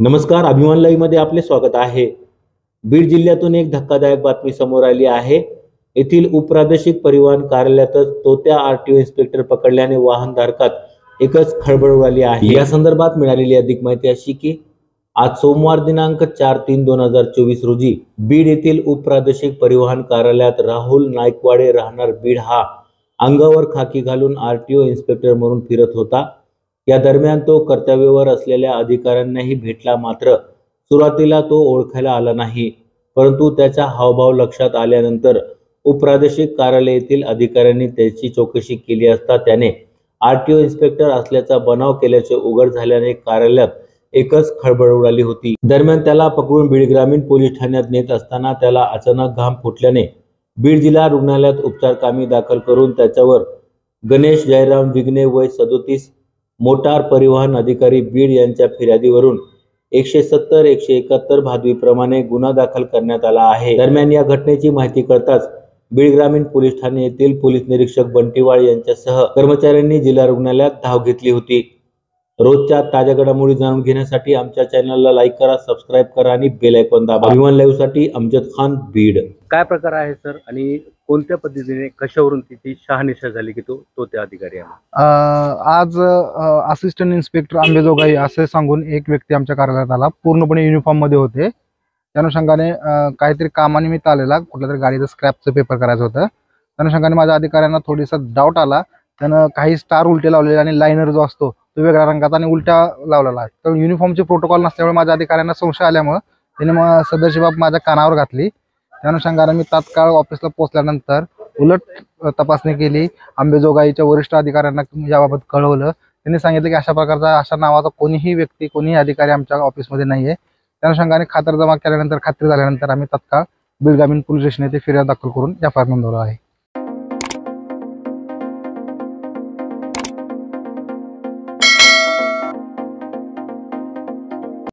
नमस्कार, अभिमान लाईव्ह मध्ये आपले स्वागत आहे। बीड जिल्ह्यातून एक धक्कादायक बातमी समोर आली आहे। येथील उपप्रादेशिक परिवहन कार्यालयातच तोत्या आरटीओ इन्स्पेक्टर पकडल्याने वाहनधारकात एकच खळबळ उडाली आहे। या संदर्भात मिळालेली अधिक माहिती अशी की आज सोमवार दिनांक 4/3/2024 रोजी बीड येथील उपप्रादेशिक परिवहन कार्यालयात राहुल नाईकवाडे राहणार बीड हा अंगावर खाकी घालून आरटीओ इन्स्पेक्टर म्हणून फिरत होता। या दरम्यान तो कर्तव्यावर असलेल्या अधिकाऱ्यांनाही भेटला, मात्र सुरुवातीला तो ओळखायला आला नाही, परंतु त्याचा हावभाव लक्षात आल्यानंतर उपप्रादेशिक कार्यालय येथील अधिकाऱ्यांनी त्याची चौकशी केली असता त्याने आरटीओ इन्स्पेक्टर असल्याचा बनाव केल्याचे उघड झाल्याने कार्यालयात एकच खळबळ उडाली होती। दरम्यान त्याला पकडून बीड ग्रामीण पोलीस ठाण्यात नेत असताना त्याला अचानक घाम फुटल्याने बीड जिल्हा रुग्णालयात उपचारकामी दाखल करून त्याच्यावर गणेश जयराम विघ्ने वय 37 मोटार परिवहन अधिकारी बीड यांच्या फिर्यादीवरून 170-171 भादवीप्रमाणे गुन्हा दाखल करण्यात आला आहे। दरम्यान या घटनेची माहिती कळताच बीड ग्रामीण पोलीस ठाणे येथील पोलीस निरीक्षक बंटीवाळ यांच्यासह कर्मचाऱ्यांनी जिल्हा रुग्णालयात धाव घेतली होती। रोजच्या ताज्या घडामोडी जाणून घेण्यासाठी आमच्या चॅनलला लाईक करा, सबस्क्राइब करा आणि बेल आयकॉन दाबा। अभिमान लाईव्ह साठी अमजद खान, बीड। काय प्रकार आहे सर आणि कोणत्या पद्धतीने कशावरून तिची शहानिशा झाली की तो त्या अधिकारी आहे? आज असिस्टंट इन्स्पेक्टर अंबेजोगाई असे सांगून एक व्यक्ती आमच्या कार्यालयात आला, पूर्णपणे युनिफॉर्म मध्ये होते। त्या अनुषंगाने काहीतरी कामानिमित्त आलेला, कुठल्या तरी गाडीचं स्क्रॅपचं पेपर करायचं होतं। त्या अनुषंगाने माझ्या अधिकाऱ्यांना थोडीसा डाऊट आला, त्यानं काही स्टार उलटे लावलेले आणि लायनर जो असतो तो वेगळ्या रंगाचा आणि उलटा लावलेला आहे। तर युनिफॉर्मचे प्रोटोकॉल नसल्यामुळे माझ्या अधिकाऱ्यांना संशय आल्यामुळे त्याने सदरची बाब माझ्या कानावर घातली। त्या अनुषंगाने मी तात्काळ ऑफिसला पोहोचल्यानंतर उलट तपासणी केली, अंबेजोगाईच्या वरिष्ठ अधिकाऱ्यांना याबाबत कळवलं। त्यांनी सांगितलं की अशा प्रकारचा अशा नावाचा कोणीही व्यक्ती कोणीही अधिकारी आमच्या ऑफिसमध्ये नाहीये। त्या अनुषंगाने खातरजमा केल्यानंतर खात्री झाल्यानंतर आम्ही तात्काळ बीड ग्रामीण पोलीस स्टेशन येथे फिर्याद दाखल करून एफआयआर नोंदवला आहे।